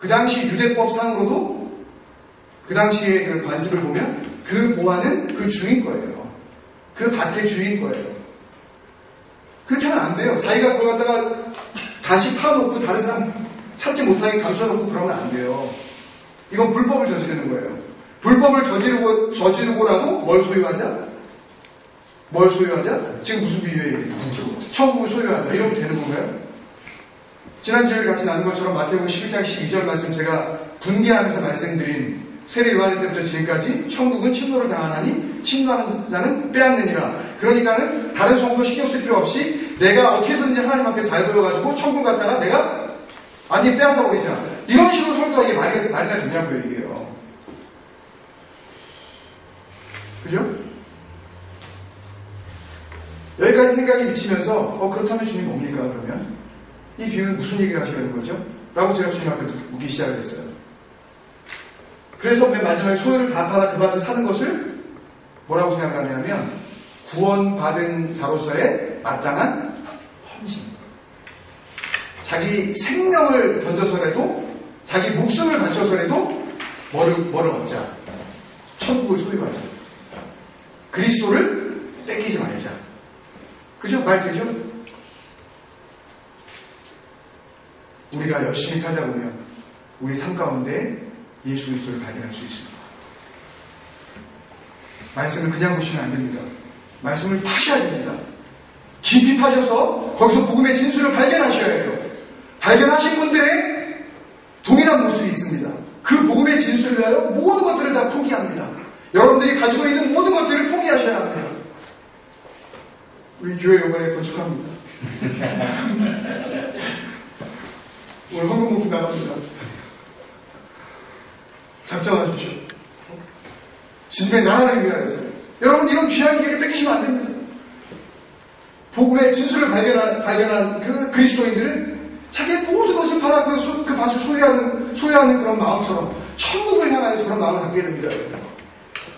그 당시 유대법상으로도 그 당시의 그 관습을 보면 그 보화는 그 주인 거예요. 그 밭의 주인 거예요. 그렇게 하면 안 돼요. 자기가 그걸 갖다가 다시 파놓고 다른 사람 찾지 못하게 감춰놓고 그러면 안 돼요. 이건 불법을 저지르는 거예요. 불법을 저지르고라도 뭘 소유하자? 뭘 소유하자? 지금 무슨 비유예요? 천국을 소유하자. 이러면 되는 건가요? 지난주에 같이 나눈 것처럼 마태복음 11장 12절 말씀 제가 분개하면서 말씀드린 세례 요한 때부터 지금까지 천국은 침노를 당하나니 침노하는 자는 빼앗느니라. 그러니까는 다른 성도 신경 쓸 필요 없이 내가 어떻게 해서든지 하나님 앞에 잘 보여가지고 천국 갔다가 내가 아니 빼앗아 버리자. 이런 식으로 설교하기 말이나 되냐고요 이게요. 그죠? 여기까지 생각이 미치면서 그렇다면 주님 뭡니까 그러면? 이 비유는 무슨 얘기를 하시려는 거죠? 라고 제가 주님 앞에 묻기 시작을 했어요. 그래서 맨 마지막에 소유를 다 팔아 그 밭을 사는 것을 뭐라고 생각을 하냐면 구원받은 자로서의 마땅한 헌신. 자기 생명을 던져서라도 자기 목숨을 바쳐서라도 뭐를 얻자. 천국을 소유하자. 그리스도를 뺏기지 말자. 그죠? 말 되죠? 우리가 열심히 살다 보면 우리 삶 가운데 예수 그리스도를 발견할 수 있습니다. 말씀을 그냥 보시면 안 됩니다. 말씀을 파셔야 됩니다. 깊이 파셔서 거기서 복음의 진수를 발견하셔야 해요. 발견하신 분들의 동일한 모습이 있습니다. 그 복음의 진수를 위하여 모든 것들을 다 포기합니다. 여러분들이 가지고 있는 모든 것들을 포기하셔야 합니다. 우리 교회 이번에 건축합니다. 오늘 헌금 목수 나갑니다. 작정하십시오. 주님의 나라를 위하여서. 여러분 이런 귀한 기회를 뺏기시면 안 됩니다. 복음의 진수를 발견한 그 그리스도인들은 자기의 모든 것을 팔아 그 밭을 소유하는 그런 마음처럼 천국을 향해서 그런 마음을 갖게 됩니다.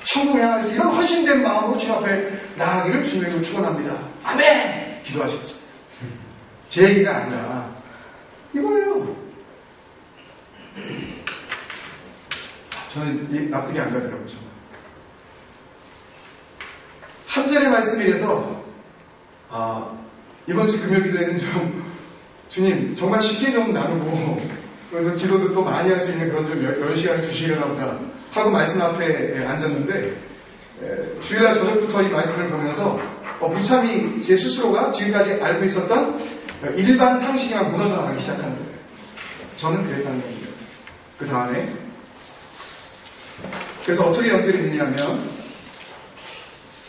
천국을 향해서 이런 헌신된 마음으로 주님 앞에 나아가기를 주님으로 축원합니다. 아멘! 기도하시겠습니다. 제 얘기가 아니라 이거예요. 저는 납득이 안 가더라고요. 한 절의 말씀이 이래서 이번 주 금요기도에는 좀 주님 정말 쉽게 좀 나누고 그래서 기도도 또 많이 할 수 있는 그런 좀 여유 시간을 주시려나 보다 하고 말씀 앞에 앉았는데 주일날 저녁부터 이 말씀을 보면서 무참히 제 스스로가 지금까지 알고 있었던 일반 상식이랑 무너져 나가기 시작하는 거예요. 저는 그랬다는 얘기예요. 그 다음에 그래서 어떻게 연결이 되냐면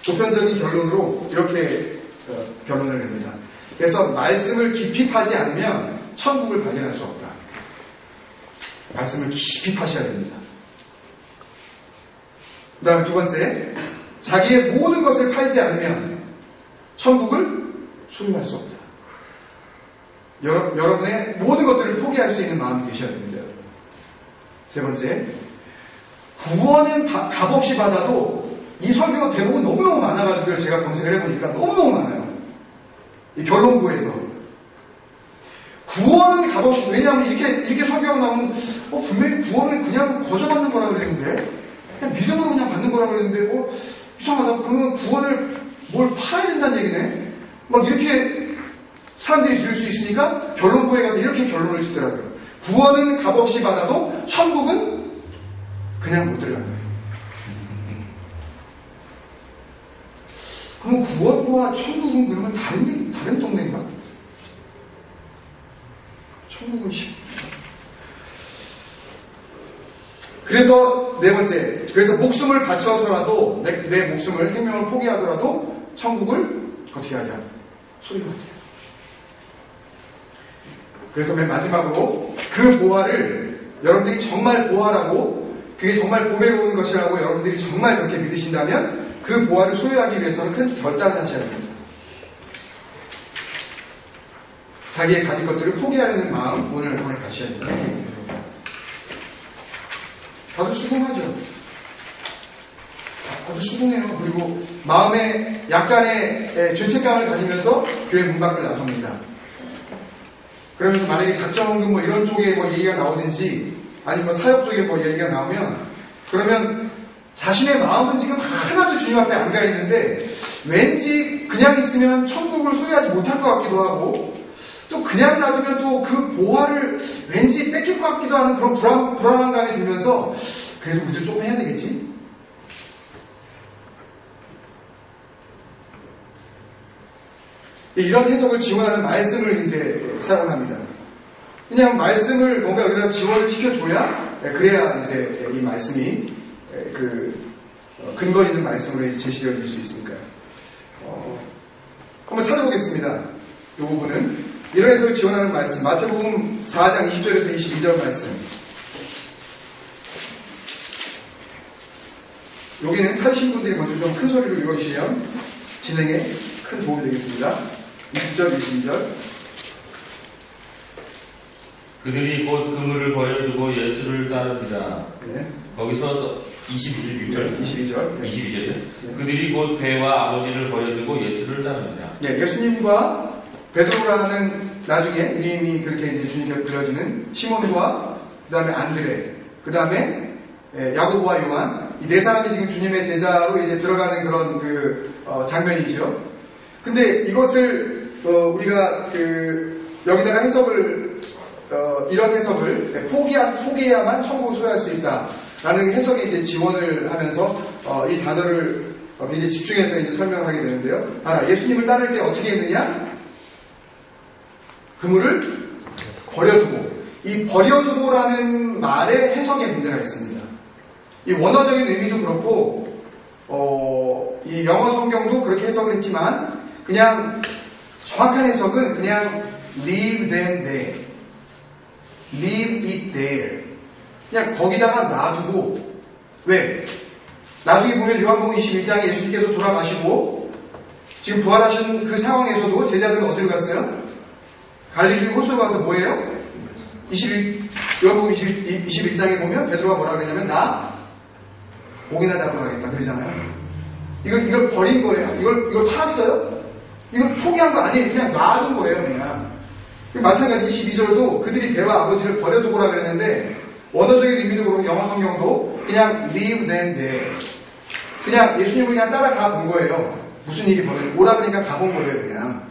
보편적인 결론으로 이렇게 결론을 냅니다. 그래서 말씀을 깊이 파지 않으면 천국을 발견할 수 없다. 말씀을 깊이 파셔야 됩니다. 그 다음에 두 번째, 자기의 모든 것을 팔지 않으면 천국을 소유할 수 없다. 여러분의 모든 것들을 포기할 수 있는 마음이 되셔야 됩니다. 세 번째, 구원은 값없이 받아도 이 설교가 대부분 너무너무 많아가지고 제가 검색을 해보니까 너무너무 많아요. 이 결론부에서. 구원은 값없이, 왜냐하면 이렇게 설교하고 나오면, 분명히 구원을 그냥 거저받는 거라 그랬는데, 그냥 믿음으로 그냥 받는 거라 그랬는데, 이상하다. 그러면 구원을 뭘 팔아야 된다는 얘기네? 막 이렇게 사람들이 들을 수 있으니까 결론부에 가서 이렇게 결론을 짓더라고요. 구원은 값없이 받아도 천국은 그냥 못 들어간 거예요. 그럼 구원과 천국은 그러면 다른 동네인가? 천국은 그래서 네 번째, 그래서 목숨을 바쳐서라도 내 목숨을 생명을 포기하더라도 천국을 어떻게 하자? 소유하자. 그래서 맨 마지막으로 그 보화를 여러분들이 정말 보화라고 그게 정말 보배로운 것이라고 여러분들이 정말 그렇게 믿으신다면 그 보화를 소유하기 위해서는 큰 결단을 하셔야 됩니다. 자기의 가진 것들을 포기하려는 마음 오늘 가셔야 됩니다. 다들 수긍하죠? 다들 수긍해요. 그리고 마음에 약간의 죄책감을 가지면서 교회 문 밖을 나섭니다. 그러면서 만약에 작정헌금 뭐 이런 쪽에 뭐 얘기가 나오든지 아니면 뭐 사역 쪽에 뭐 얘기가 나오면 그러면 자신의 마음은 지금 하나도 주님 앞에 안 가 있는데 왠지 그냥 있으면 천국을 소유하지 못할 것 같기도 하고 또 그냥 놔두면 또 그 보화를 왠지 뺏길 것 같기도 하는 그런 불안한 감이 들면서 그래도 우리도 조금 해야 되겠지? 이런 해석을 지원하는 말씀을 이제 사용합니다. 그냥 말씀을 뭔가 여기다 지원을 시켜줘야 그래야 이제 이 말씀이 근거 있는 말씀으로 제시되어질 수 있으니까요. 한번 찾아보겠습니다. 이 부분은 이런 해석을 지원하는 말씀 마태복음 4장 20절에서 22절 말씀. 여기는 찾으신 분들이 먼저 좀 큰 소리로 읽어주시면 진행에 큰 도움이 되겠습니다. 20절, 22절. 그들이 곧 그물을 버려두고 예수를 따르니라. 네. 거기서 22절. 22절. 네. 22절. 네. 그들이 곧 배와 아버지를 버려두고 예수를 따르니라. 네, 예수님과 베드로라는 나중에 이름이 그렇게 이제 주님께 불려지는 시몬과 그 다음에 안드레, 그 다음에 야고보와 요한, 이 네 사람이 지금 주님의 제자로 이제 들어가는 그런 장면이죠. 근데 이것을 우리가 여기다가 해석을 이런 해석을 포기해야만 천국을 소유할 수 있다라는 해석에 이제 지원을 하면서 이 단어를 굉장히 집중해서 이제 설명을 하게 되는데요. 예수님을 따를 때 어떻게 했느냐? 그물을 버려두고, 이 버려두고라는 말의 해석에 문제가 있습니다. 이 원어적인 의미도 그렇고 이 영어 성경도 그렇게 해석을 했지만 그냥 정확한 해석은 그냥 leave them there, leave it there. 그냥 거기다가 놔두고. 왜? 나중에 보면 요한복음 21장에 예수님께서 돌아가시고 지금 부활하신 그 상황에서도 제자들은 어디로 갔어요? 갈릴리 호수로 가서 뭐예요? 요한복음 21장에 보면 베드로가 뭐라 그러냐면 나 고기나 잡으러 가겠다 그러잖아요. 이걸 버린 거예요. 이걸 팔았어요? 이걸 포기한 거 아니에요. 그냥 놔둔 거예요. 그냥. 마찬가지 22절도 그들이 배와 아버지를 버려두고라 그랬는데 원어적인 의미도 그렇고 영어 성경도 그냥 leave them there. 그냥 예수님을 그냥 따라가 본 거예요. 무슨 일이 벌어지고 오라 그러니까 가본 거예요. 그냥.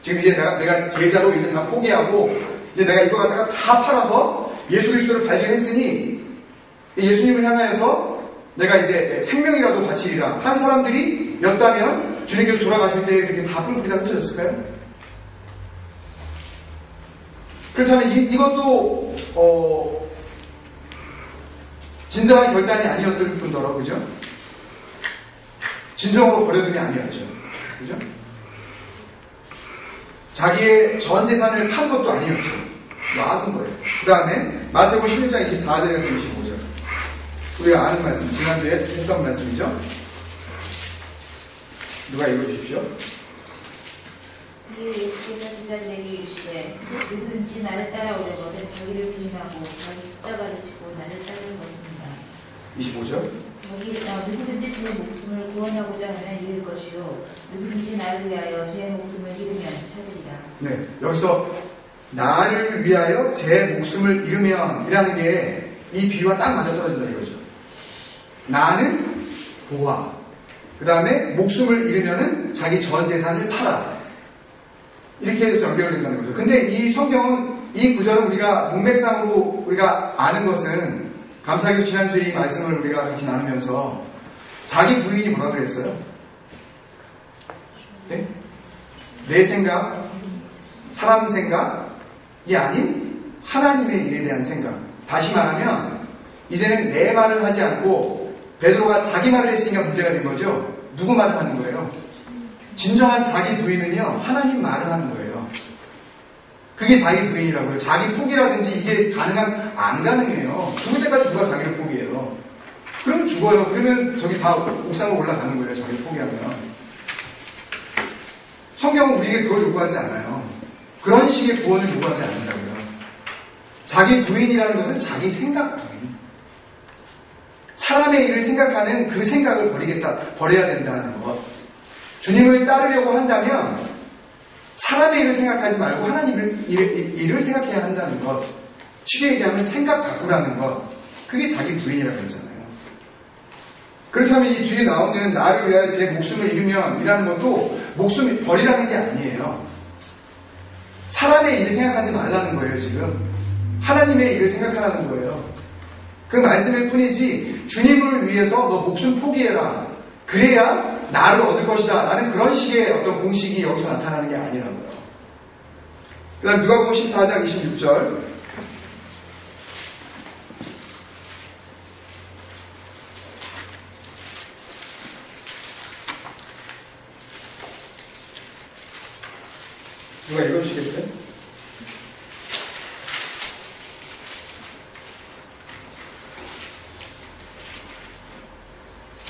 지금 이제 내가 제자로 이제 다 포기하고 이제 내가 이거 갖다가 다 팔아서 예수 그리스도를 발견했으니 예수님을 향하여서 내가 이제 생명이라도 바치리라 한 사람들이 였다면 주님께서 돌아가실 때 이렇게 다 뿔뿔이 다 흩어졌을까요? 그렇다면 이것도 진정한 결단이 아니었을 뿐더러 그죠? 진정으로 버려둠이 아니었죠. 그죠? 자기의 전 재산을 판 것도 아니었죠. 놔둔 거예요. 그 다음에 마태복음 16장 24절에서 25절. 우리가 아는 말씀, 지난주에 했던 말씀이죠. 누가 읽어주십시오. 예수께서 제자들에게 이르시되 누구든지 나를 따라오려거든 자기를 부인하고 자기 십자가를 지고 나를 따르는 것입니다. 25절. 누구든지 제 목숨을 구원하고자 하면 잃을 것이요 누구든지 나를 위하여 제 목숨을 잃으면 찾으리라. 네, 여기서 나를 위하여 제 목숨을 잃으면 이라는 게 이 비유와 딱 맞아떨어진다 이거죠. 나는 보아, 그 다음에 목숨을 잃으면은 자기 전 재산을 팔아. 이렇게 해서 연결된다는 거죠. 근데 이 성경은, 이 구절은 우리가 문맥상으로 우리가 아는 것은 감사하게도 지난주에 이 말씀을 우리가 같이 나누면서 자기 부인이 뭐라 그랬어요? 네? 내 생각, 사람 생각이 아닌 하나님의 일에 대한 생각. 다시 말하면 이제는 내 말을 하지 않고 베드로가 자기 말을 했으니까 문제가 된 거죠. 누구 말을 하는 거예요? 진정한 자기 부인은요, 하나님 말을 하는 거예요. 그게 자기 부인이라고요. 자기 포기라든지 이게 안 가능해요. 죽을 때까지 누가 자기를 포기해요. 그러면 죽어요. 그러면 저기 다 옥상으로 올라가는 거예요. 자기를 포기하면. 성경은 우리에게 그걸 요구하지 않아요. 그런 식의 구원을 요구하지 않는다고요. 자기 부인이라는 것은 자기 생각 부인. 사람의 일을 생각하는 그 생각을 버려야 된다는 것. 주님을 따르려고 한다면 사람의 일을 생각하지 말고 하나님의 일을 생각해야 한다는 것. 쉽게 얘기하면 생각 가꾸라는 것. 그게 자기 부인이라고 했잖아요. 그렇다면 이 뒤에 나오는 나를 위하여 제 목숨을 잃으면 이라는 것도 목숨 버리라는 게 아니에요. 사람의 일을 생각하지 말라는 거예요, 지금. 하나님의 일을 생각하라는 거예요. 그 말씀일 뿐이지 주님을 위해서 너 목숨 포기해라. 그래야 나를 얻을 것이다. 라는 그런 식의 어떤 공식이 여기서 나타나는 게 아니라고요. 그 다음 누가복음 14장 26절. 누가 읽어주시겠어요?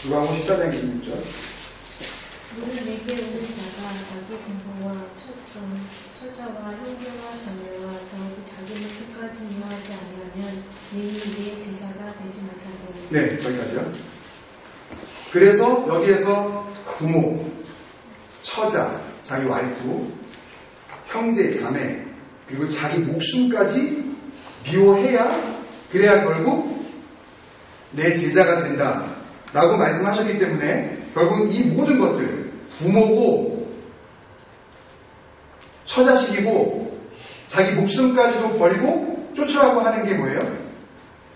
누가복음 14장 26절. 너는 내게 오는 자가 자기 공부와 처자와 형제와 자매와 더욱이 자기를 끝까지 인하지 않으면 내일 내 제사가 되지 못하고. 네, 거기까지요. 그래서 여기에서 부모, 처자, 자기 와이프, 형제, 자매, 그리고 자기 목숨까지 미워해야 그래야 결국 내 제자가 된다 라고 말씀하셨기 때문에 결국 이 모든 것들, 부모고 처자식이고 자기 목숨까지도 버리고 쫓으라고 하는 게 뭐예요?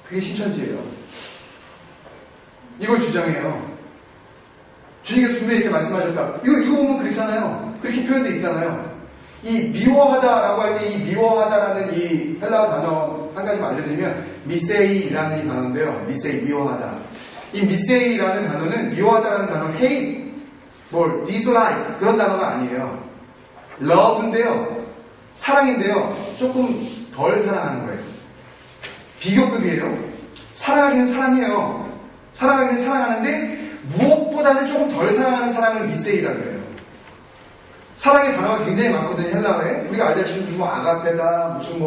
그게 신천지예요. 이걸 주장해요. 주님께서 분명히 이렇게 말씀하셨다. 이거 보면 그렇잖아요. 그렇게 표현되어 있잖아요. 이 미워하다라고 할 때 이 미워하다라는 이 헬라어 단어 한 가지만 알려드리면 미세이라는 이 단어인데요. 미세이, 미워하다. 이 미세이라는 단어는 미워하다라는 단어 hate, dislike 그런 단어가 아니에요. love인데요. 사랑인데요. 조금 덜 사랑하는 거예요. 비교급이에요. 사랑하기는 사랑해요. 사랑하기는 사랑하는데 무엇보다는 조금 덜 사랑하는 사랑을 미세이라고 해요. 사랑의 단어가 굉장히 많거든요, 헬라어에. 우리가 알다시피 무슨 아가페다, 무슨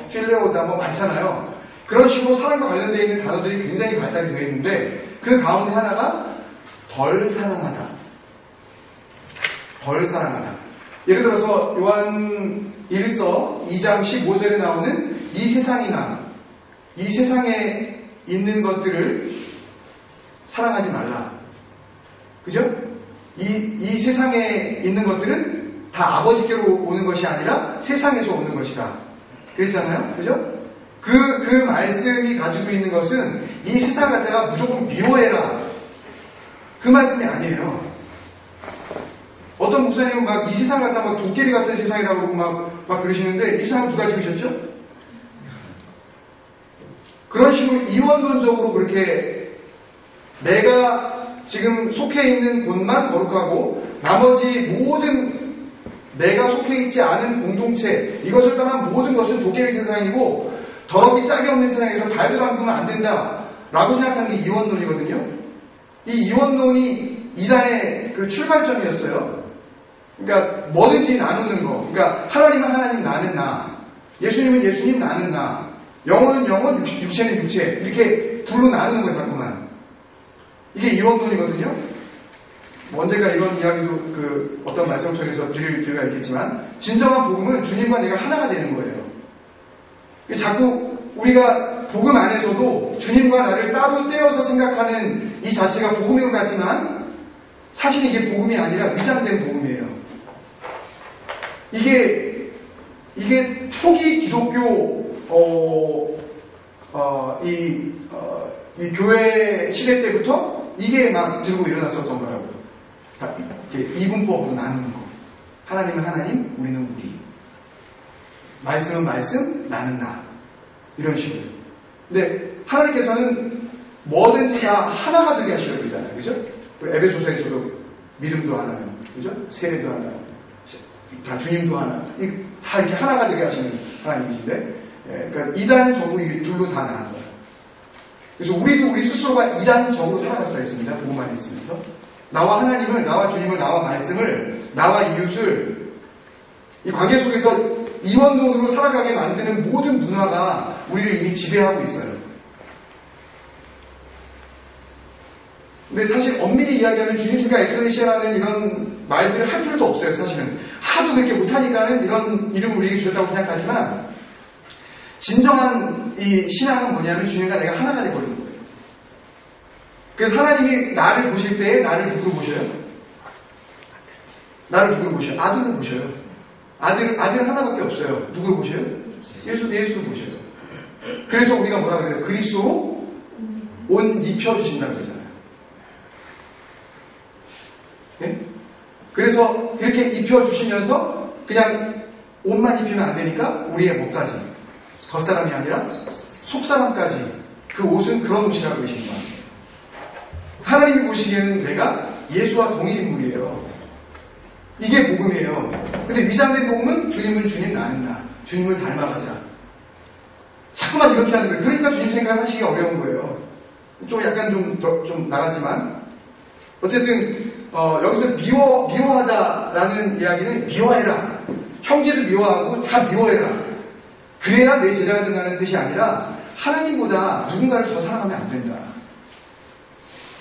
필레오다, 많잖아요. 그런 식으로 사랑과 관련되어 있는 단어들이 굉장히 발달이 되어 있는데, 그 가운데 하나가 덜 사랑하다. 덜 사랑하다. 예를 들어서, 요한 1서 2장 15절에 나오는 이 세상이나, 이 세상에 있는 것들을 사랑하지 말라. 그죠? 이 세상에 있는 것들은 다 아버지께로 오는 것이 아니라 세상에서 오는 것이다. 그랬잖아요? 그죠? 그 말씀이 가지고 있는 것은 이 세상 갖다가 무조건 미워해라. 그 말씀이 아니에요. 어떤 목사님은 막 이 세상 갖다가 도깨비 같은 세상이라고 막 그러시는데 이 세상 누가 지으셨죠? 그런 식으로 이원론적으로 그렇게 내가 지금 속해 있는 곳만 거룩하고 나머지 모든 내가 속해 있지 않은 공동체 이것을 떠난 모든 것은 도깨비 세상이고 더럽이 짝이 없는 세상에서 발도 담그면 안 된다 라고 생각하는 게 이원론이거든요. 이 이원론이 이단의 그 출발점이었어요. 그러니까 뭐든지 나누는 거. 그러니까 하나님은 하나님, 나는 나. 예수님은 예수님, 나는 나. 영혼은 영혼, 육체는 육체. 이렇게 둘로 나누는 거예요, 자꾸만. 이게 이원론이거든요. 언젠가 이런 이야기도 어떤 말씀을 통해서 드릴 기회가 있겠지만 진정한 복음은 주님과 내가 하나가 되는 거예요. 자꾸 우리가 복음 안에서도 주님과 나를 따로 떼어서 생각하는 이 자체가 복음인 것 같지만 사실 이게 복음이 아니라 위장된 복음이에요. 이게 초기 기독교 이 교회 시대 때부터 이게 막 들고 일어났었던 거라고요. 이분법으로 나누는 거. 하나님은 하나님, 우리는 우리. 말씀은 말씀, 나는 나. 이런 식으로. 근데 하나님께서는 뭐든지 다 하나가 되게 하시려고 그러잖아요. 그죠? 에베소서에서도 믿음도 하나요. 그죠? 세례도 하나요. 다 주님도 하나. 다 이렇게 하나가 되게 하시는 하나님이신데, 그러니까 이단 전부 이 둘로 다 나눈 거예요. 그래서 우리도 우리 스스로가 이단적으로 살아갈 수가 있습니다. 복음만 있으면서. 나와 하나님을, 나와 주님을, 나와 말씀을, 나와 이웃을 이 관계 속에서 이원론으로 살아가게 만드는 모든 문화가 우리를 이미 지배하고 있어요. 근데 사실 엄밀히 이야기하면 주님 생각 에클레시아라는 이런 말들을 할 필요도 없어요. 사실은 하도 그렇게 못하니까는 이런 이름을 우리에게 주셨다고 생각하지만 진정한 이 신앙은 뭐냐면 주님과 내가 하나가 되어버리는 거예요. 그래서 하나님이 나를 보실 때에 나를 누구로 보셔요? 나를 누구로 보셔요? 아들로 보셔요. 아들은 하나밖에 없어요. 누구로 보셔요? 예수로 보셔요. 그래서 우리가 뭐라 그래요? 그리스도로 옷 입혀주신다고 그러잖아요. 네? 그래서 그렇게 입혀주시면서 그냥 옷만 입히면 안 되니까 우리의 목까지 겉사람이 아니라 속사람까지 그 옷은 그런 옷이라고 그러시는 거예요. 하나님이 보시기에는 내가 예수와 동일 인물이에요. 이게 복음이에요. 근데 위장된 복음은 주님은 주님, 나는 나. 주님을 닮아가자. 자꾸만 이렇게 하는 거예요. 그러니까 주님 생각하시기 어려운 거예요. 좀 약간 좀 나갔지만 어쨌든 여기서 미워하다라는 이야기는 미워해라. 형제를 미워하고 다 미워해라. 그래야 내 제자가 된다는 뜻이 아니라 하나님보다 누군가를 더 사랑하면 안 된다.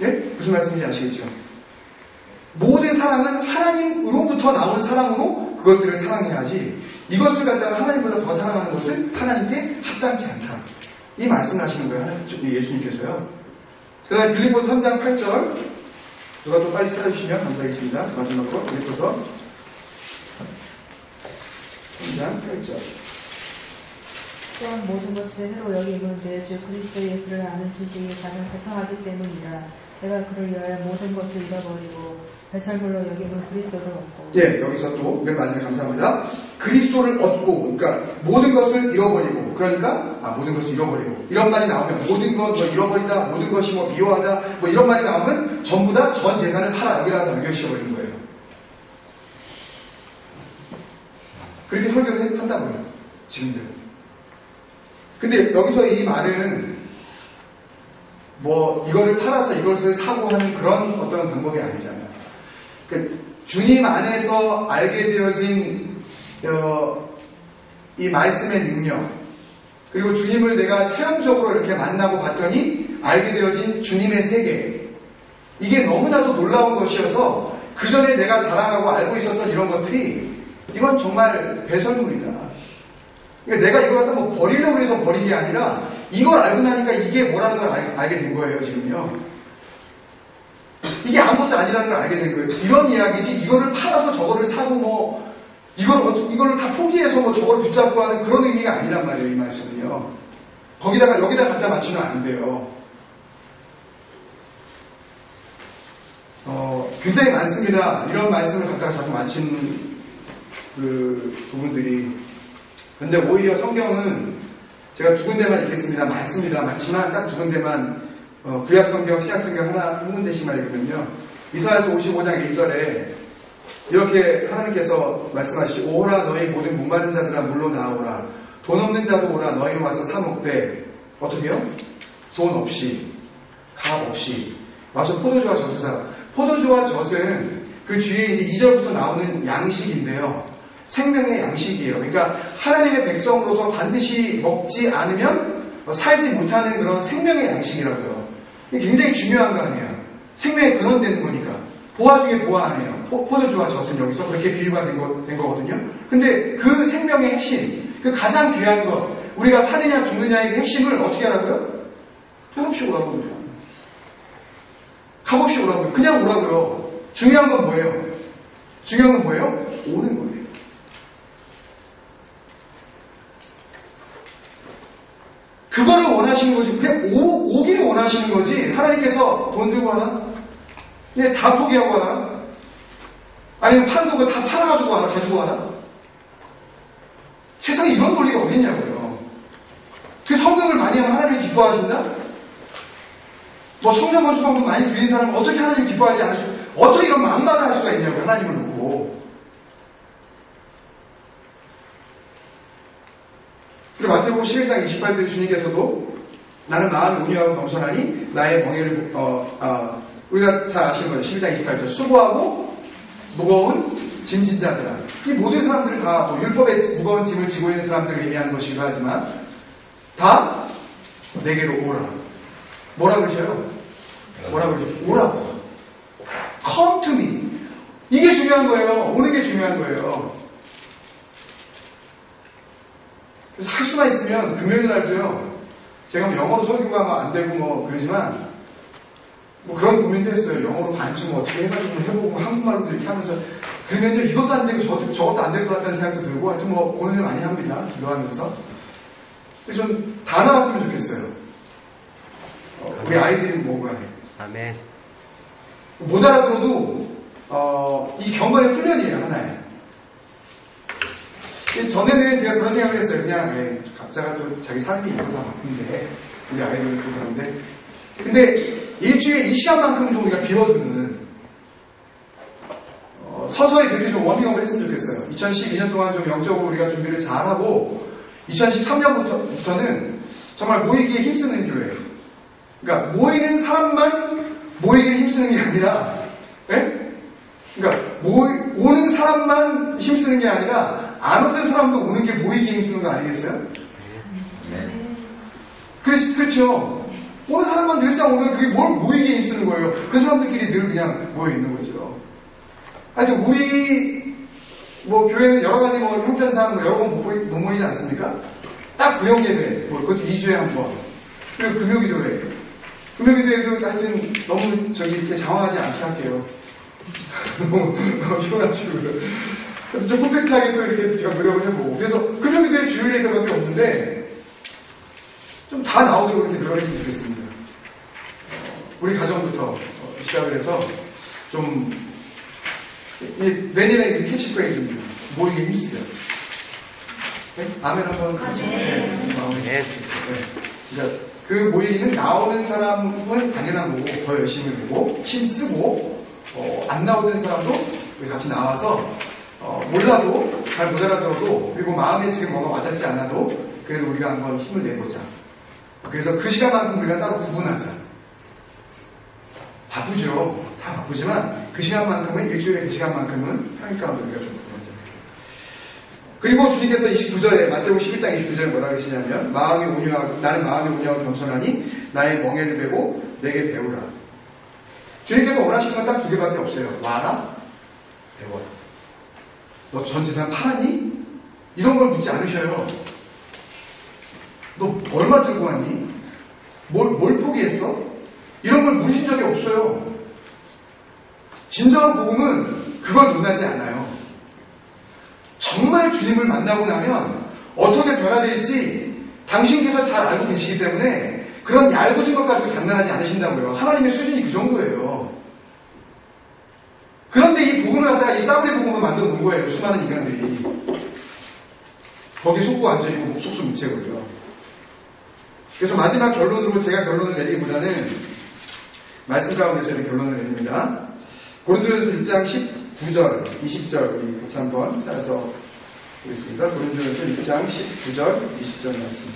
예? 무슨 말씀인지 아시겠죠? 모든 사랑은 하나님으로부터 나온 사랑으로 그것들을 사랑해야지 이것을 갖다가 하나님보다 더 사랑하는 것은 하나님께 합당치 않다. 이 말씀을 하시는 거예요. 예수님께서요. 그 다음에 빌립보서 3장 8절 누가 또 빨리 찾아주시면 감사하겠습니다. 마지막으로 빌립보서 3장 8절 또한 모든 것을 해로 여기는데 주 그리스도 예수를 아는 지식이 가장 대성하기 때문이라. 내가 그를 위하여 모든 것을 잃어버리고 배설물로 여기는 그리스도를 얻고. 예, 여기서 또 맨 마지막에 감사합니다. 그리스도를 얻고, 그러니까 모든 것을 잃어버리고, 그러니까 모든 것을 잃어버리고 이런 말이 나오면 모든 것 뭐 잃어버리다, 모든 것이 뭐 미워하다, 뭐 이런 말이 나오면 전부 다 전 재산을 팔아 여기다가 넘겨주셔버리는 거예요. 그렇게 설교를 한다고요, 지금들. 근데 여기서 이 말은 뭐 이거를 팔아서 이것을 사고 하는 그런 어떤 방법이 아니잖아요. 그러니까 주님 안에서 알게 되어진 이 말씀의 능력, 그리고 주님을 내가 체험적으로 이렇게 만나고 봤더니 알게 되어진 주님의 세계, 이게 너무나도 놀라운 것이어서 그 전에 내가 자랑하고 알고 있었던 이런 것들이 이건 정말 배설물이다. 그러니까 내가 이걸 갖다 뭐 버리려고 해서 버린 게 아니라 이걸 알고 나니까 이게 뭐라는 걸 알게 된 거예요, 지금요. 이게 아무것도 아니라는 걸 알게 된 거예요. 이런 이야기지, 이거를 팔아서 저거를 사고 뭐, 이거를 다 포기해서 뭐 저거를 붙잡고 하는 그런 의미가 아니란 말이에요, 이 말씀은요. 여기다 갖다 맞추면 안 돼요. 굉장히 많습니다. 이런 말씀을 갖다가 자꾸 맞힌 그 부분들이. 근데 오히려 성경은 제가 두 군데만 읽겠습니다. 많습니다. 많지만 딱 두 군데만 구약 성경, 신약 성경 한 군데씩만 읽으면요. 이사야서 55장 1절에 이렇게 하나님께서 말씀하시죠. 오라 너희 모든 목마른 자들아 물로 나오라. 돈 없는 자도 오라 너희는 와서 사 먹되. 어떻게요? 돈 없이, 값 없이 와서 포도주와 젖을 사라. 포도주와 젖은 그 뒤에 이제 2절부터 나오는 양식인데요. 생명의 양식이에요. 그러니까 하나님의 백성으로서 반드시 먹지 않으면 살지 못하는 그런 생명의 양식이라고요. 이게 굉장히 중요한 거 아니에요. 생명의 근원되는 거니까. 보화 중에 보화 아니에요. 포도주와 젖은 여기서 그렇게 비유가 된 거거든요. 근데 그 생명의 핵심, 그 가장 귀한 것, 우리가 사느냐 죽느냐의 핵심을 어떻게 하라고요? 값없이 오라고요. 값없이 오라고요. 그냥 오라고요. 중요한 건 뭐예요? 중요한 건 뭐예요? 오는 거예요. 그거를 원하시는 거지. 그냥 오기를 원하시는 거지. 하나님께서 돈 들고 하나? 그냥 다 포기하고 하나? 아니면 파는 거 다 팔아가지고 하나? 가지고 하나? 세상에 이런 논리가 어딨냐고요. 그 성금을 많이 하면 하나님이 기뻐하신다? 뭐 성전 건축만큼 많이 드린 사람은 어떻게 하나님이 기뻐하지 않을 수, 어떻게 이런 막말을 할 수가 있냐고요. 하나님을 놓고. 그리고 마태복음 11장 28절에 주님께서도 나는 마음이 온유하고 겸손하니 나의 멍에를 우리가 잘 아시는 거죠. 11장 28절 수고하고 무거운 짐진 자들아. 이 모든 사람들을 다 뭐 율법의 무거운 짐을 지고 있는 사람들을 의미하는 것이기도 하지만 다 내게로 오라. 뭐라 그러셔요? 뭐라 그러죠? 오라고. Come to me. 이게 중요한 거예요. 오는 게 중요한 거예요. 그래서 할 수만 있으면 금요일 날도요. 제가 뭐 영어로 설교가 안 되고 뭐 그러지만 뭐 그런 고민도 했어요. 영어로 반쯤 어떻게 해가지고 해보고 한국말로도 이렇게 하면서 그러면요 이것도 안 되고 저것도 안 될 것 같다는 생각도 들고 하여튼 뭐 고민을 많이 합니다. 기도하면서. 좀 다 나왔으면 좋겠어요. 우리 아이들이 뭐가 해. 아멘. 못 알아들어도 이 경건의 훈련이에요. 하나에. 전에는 제가 그런 생각을 했어요. 그냥 각자가 또 자기 삶이 있고 다 바쁜데 우리 아이들도 그런데 근데 일주일에 이 시간만큼은 좀 우리가 비워주는 서서히 그렇게 좀 워밍업을 했으면 좋겠어요. 2012년 동안 좀 영적으로 우리가 준비를 잘하고 2013년부터는 정말 모이기에 힘쓰는 교회예요. 그러니까 모이는 사람만 모이기에 힘쓰는 게 아니라 그러니까 오는 사람만 힘쓰는 게 아니라 안 오는 사람도 오는 게 모이기에 힘쓰는 거 아니겠어요? 네. 그렇죠. 오는 사람만 늘상 오면 그게 뭘 모이기에 힘쓰는 거예요. 그 사람들끼리 늘 그냥 모여 있는 거죠. 하여튼 우리 뭐 교회는 여러 가지 뭐 형편상 여러 번 못 모이지 않습니까? 딱 구역 예배, 그것도 2주에 한 번. 그리고 금요기도회. 금요기도회도 하여튼 너무 이렇게 장황하지 않게 할게요. 너무 피곤하시고. 그래서 좀 컴팩트하게 또 이렇게 제가 노력을 해보고. 그래서 금요기도회 주일 예배밖에 없는데 좀 다 나오도록 이렇게 노력했으면 좋겠습니다. 우리 가정부터 시작을 해서 좀 내년에 캐치프레이 좀 모이기 힘쓰세요. 네? 아멘 한번 같이. 네. 그러니까 그 모이기는 나오는 사람은 당연한 거고 더 열심히 되고 힘쓰고 안 나오는 사람도 우리 같이 나와서 몰라도 잘 못 알아들어도 그리고 마음에 지금 뭐가 와닿지 않아도 그래도 우리가 한번 힘을 내보자. 그래서 그 시간만큼 우리가 따로 구분하자. 바쁘죠. 다 바쁘지만 그 시간만큼은 일주일에 그 시간만큼은 평일 가운데 우리가 좀 구분하자. 그리고 주님께서 29절에 마태복음 11장 29절에 뭐라 그러시냐면 나는 마음이 온유하고 겸손하니 나의 멍에를 베고 내게 배우라. 주님께서 원하시는 건 딱 두 개밖에 없어요. 와라, 배워라. 너 전 재산 팔았니? 이런 걸 묻지 않으셔요. 너 얼마 들고 왔니? 뭘 포기했어? 이런 걸 물으신 적이 없어요. 진정한 복음은 그걸 논하지 않아요. 정말 주님을 만나고 나면 어떻게 변화될지 당신께서 잘 알고 계시기 때문에 그런 얄궂은 것 가지고 장난하지 않으신다고요. 하나님의 수준이 그 정도예요. 그런데 이 복음을 갖다가 이 사우디 복음을 만들어 놓은 거예요. 수많은 인간들이. 거기 속고 앉아있고 속수 무채고요. 그래서 마지막 결론으로 제가 결론을 내리기보다는 말씀 가운데서 이렇게 결론을 내립니다. 고린도전서 6장 19절, 20절 우리 같이 한번 찾아서 보겠습니다. 고린도전서 6장 19절, 20절 말씀.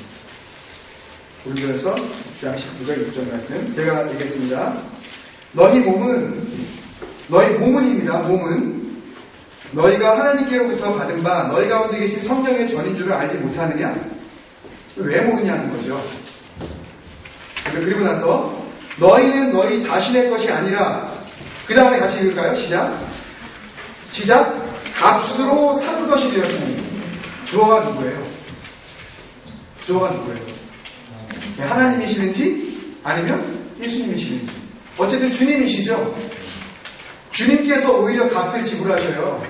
고린도전서 6장 19절, 20절 말씀. 제가 읽겠습니다. 너희 몸은입니다. 몸은 너희가 하나님께로부터 받은 바 너희 가운데 계신 성령의 전인 줄을 알지 못하느냐? 왜 모르냐는 거죠. 그리고 나서 너희는 너희 자신의 것이 아니라 그 다음에 같이 읽을까요? 시작. 값으로 산 것이 되었으니 주어가 누구예요? 하나님이시는지 아니면 예수님이시는지 어쨌든 주님이시죠. 주님께서 오히려 값을 지불하셔요.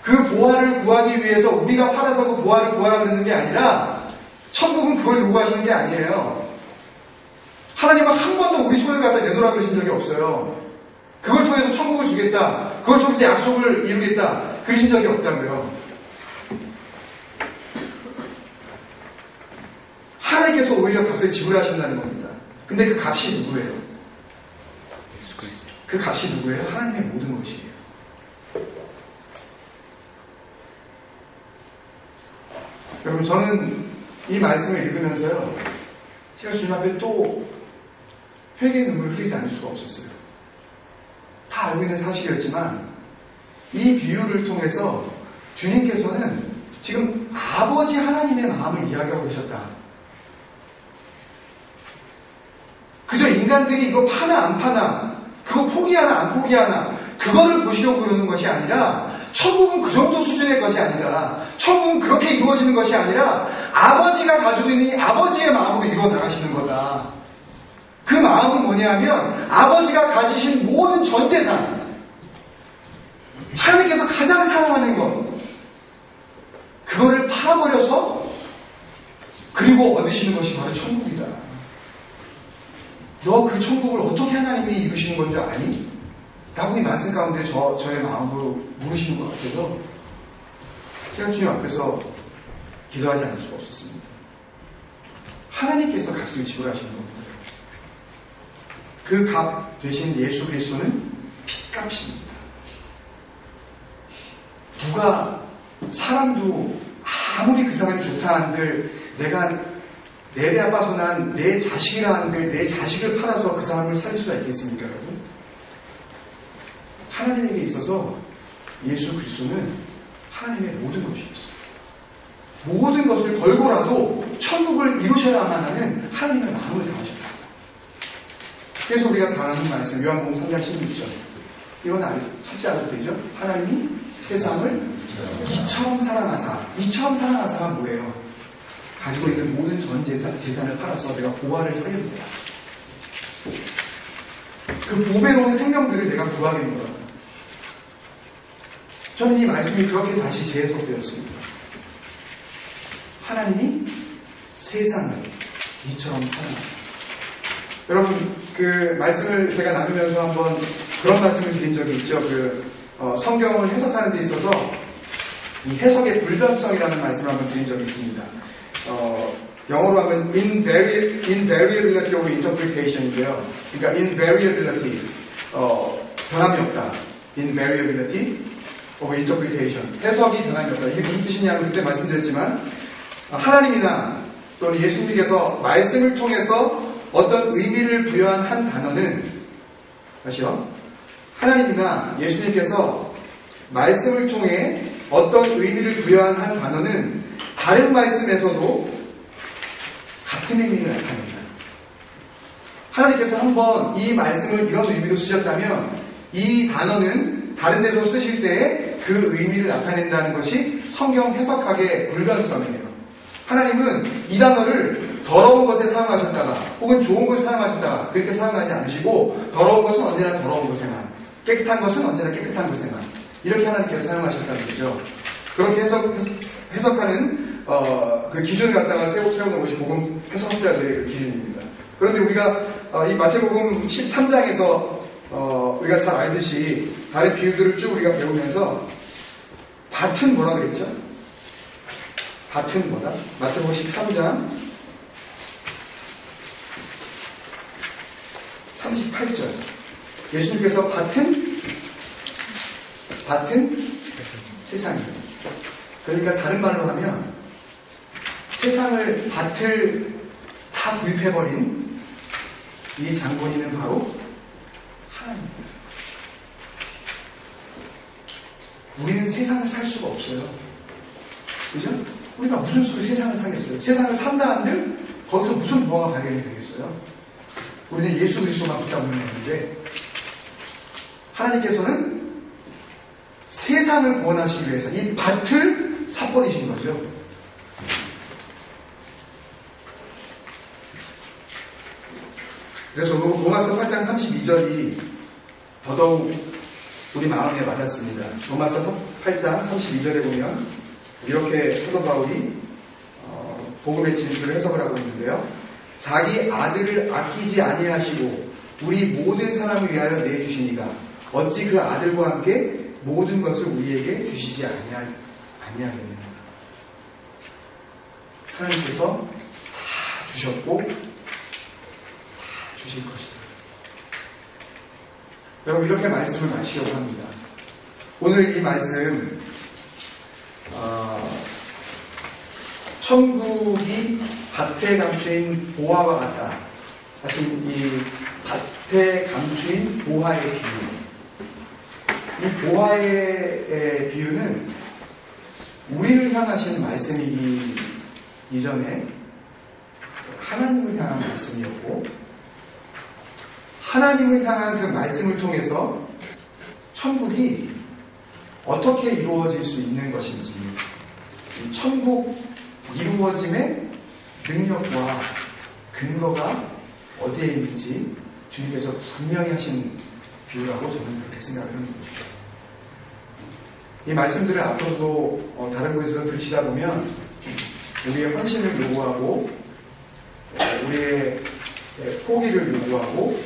그 보화를 구하기 위해서 우리가 팔아서 그 보화를 구하라 그러는 게 아니라 천국은 그걸 요구하시는 게 아니에요. 하나님은 한 번도 우리 손을 갖다 내놓으라 그러신 적이 없어요. 그걸 통해서 천국을 주겠다. 그걸 통해서 약속을 이루겠다. 그러신 적이 없다고요. 하나님께서 오히려 값을 지불하신다는 겁니다. 근데 그 값이 누구예요? 그 값이 누구예요? 하나님의 모든 것이에요. 여러분 저는 이 말씀을 읽으면서요. 제가 주님 앞에 또 회개의 눈물을 흘리지 않을 수가 없었어요. 다 알고 있는 사실이었지만 이 비유를 통해서 주님께서는 지금 아버지 하나님의 마음을 이야기하고 계셨다. 그저 인간들이 이거 파나 안 파나 그거 포기하나 안 포기하나 그거를 보시려고 그러는 것이 아니라 천국은 그 정도 수준의 것이 아니라 천국은 그렇게 이루어지는 것이 아니라 아버지가 가지고 있는 이 아버지의 마음으로 이루어 나가시는 거다. 그 마음은 뭐냐면 아버지가 가지신 모든 전 재산, 하나님께서 가장 사랑하는 것, 그거를 팔아버려서 그리고 얻으시는 것이 바로 천국이다. 너 그 천국을 어떻게 하나님이 이루시는 건 줄 아니? 라고 이 말씀 가운데 저의 마음으로 물으시는 것 같아서 제가 주님 앞에서 기도하지 않을 수가 없었습니다. 하나님께서 값을 지불하시는 겁니다. 그 값 대신 예수 그리스도는 핏값입니다. 누가 사람도 아무리 그 사람이 좋다 한들 내가 내 배 아파서 난 내 자식이라 한들 내 자식을 팔아서 그 사람을 살 수가 있겠습니까, 여러분? 하나님에게 있어서 예수 그리스도는 하나님의 모든 것이었어요. 모든 것을 걸고라도 천국을 이루셔야만 하는 하나님의 마음을 다하셨다. 그래서 우리가 잘 아는 말씀 요한복음 3장 16절 이건 찾지 않아도 되죠? 하나님이 세상을 이처럼 사랑하사가 뭐예요? 가지고 있는 모든 전 재산을 팔아서 내가 보화를 사겠다. 그 보배로운 생명들을 내가 구하겠는 거야. 저는 이 말씀이 그렇게 다시 재해석되었습니다. 하나님이 세상을 이처럼 사랑하사. 여러분, 그 말씀을 제가 나누면서 한번 그런 말씀을 드린 적이 있죠. 성경을 해석하는 데 있어서 이 해석의 불변성이라는 말씀을 한번 드린 적이 있습니다. 영어로 하면 invariability of interpretation인데요. 그러니까 invariability, 변함이 없다. invariability of interpretation, 해석이 변함이 없다. 이게 무슨 뜻이냐면 그때 말씀드렸지만 하나님이나 또는 예수님께서 말씀을 통해서 어떤 의미를 부여한 한 단어는 다시요. 하나님이나 예수님께서 말씀을 통해 어떤 의미를 부여한 한 단어는 다른 말씀에서도 같은 의미를 나타냅니다. 하나님께서 한번 이 말씀을 이런 의미로 쓰셨다면 이 단어는 다른 데서 쓰실 때에 그 의미를 나타낸다는 것이 성경 해석학의 불변성이에요. 하나님은 이 단어를 더러운 것에 사용하셨다가 혹은 좋은 것에 사용하셨다가 그렇게 사용하지 않으시고 더러운 것은 언제나 더러운 것에만, 깨끗한 것은 언제나 깨끗한 것에만 이렇게 하나님께서 사용하셨다는 거죠. 그렇게 해석하는 그 기준을 갖다가 세워놓은 것이 복음 해석학자들의 그 기준입니다. 그런데 우리가 이 마태복음 13장에서 우리가 잘 알듯이 다른 비유들을 쭉 우리가 배우면서 밭은 뭐라 그랬죠? 밭은 뭐다? 마태복음 13장 38절 예수님께서 밭은 세상이에요. 그러니까 다른 말로 하면 세상을 밭을 다 구입해버린 이 장본인은 바로 하나님입니다. 우리는 세상을 살 수가 없어요. 그죠? 우리가 무슨 수로 세상을 사겠어요? 세상을 산다 한들 거기서 무슨 보화가 발견이 되겠어요? 우리는 예수 그리스도만 붙잡으면 되는데 하나님께서는 세상을 구원하시기 위해서 이 밭을 사버리신 거죠. 그래서 로마서 8장 32절이 더더욱 우리 마음에 와닿습니다. 로마서 8장 32절에 보면 이렇게 사도 바울이 복음의 진수를 해석을 하고 있는데요. 자기 아들을 아끼지 아니하시고 우리 모든 사람을 위하여 내주시니가 어찌 그 아들과 함께 모든 것을 우리에게 주시지 아니하겠느냐. 하나님께서 다 주셨고 다 주실 것이다. 여러분 이렇게 말씀을 마치려고 합니다. 오늘 이 말씀 천국이 밭에 감추인 보화와 같다. 사실 이 밭에 감추인 보화의 비유. 이 보화의 비유는 우리를 향하신 말씀이기 이전에 하나님을 향한 말씀이었고 하나님을 향한 그 말씀을 통해서 천국이 어떻게 이루어질 수 있는 것인지, 이 천국 이루어짐의 능력과 근거가 어디에 있는지 주님께서 분명히 하신 비유라고 저는 그렇게 생각을 합니다. 이 말씀들을 앞으로도 다른 곳에서 들으시다 보면 우리의 헌신을 요구하고 우리의 포기를 요구하고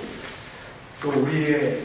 또 우리의